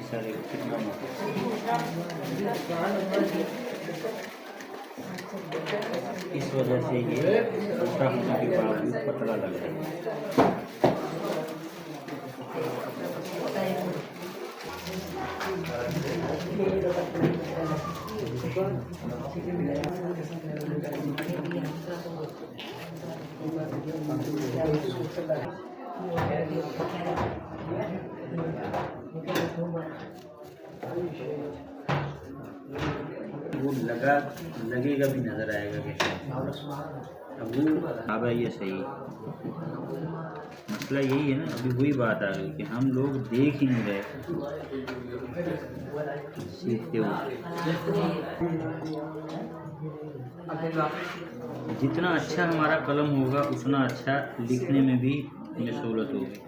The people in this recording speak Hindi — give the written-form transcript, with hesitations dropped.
शीशा देखो कितना मोटा। इस वजह से ये छोटा होने के बावजूद पतला लग रहा है। वो लगेगा भी नजर आएगा कैसे। अब वो अब ये सही मसला यही है ना, अभी वही बात आ गई कि हम लोग देख ही नहीं रहे सीखते हुए। जितना अच्छा हमारा कलम होगा उतना अच्छा लिखने में भी हमें सहूलत होगी।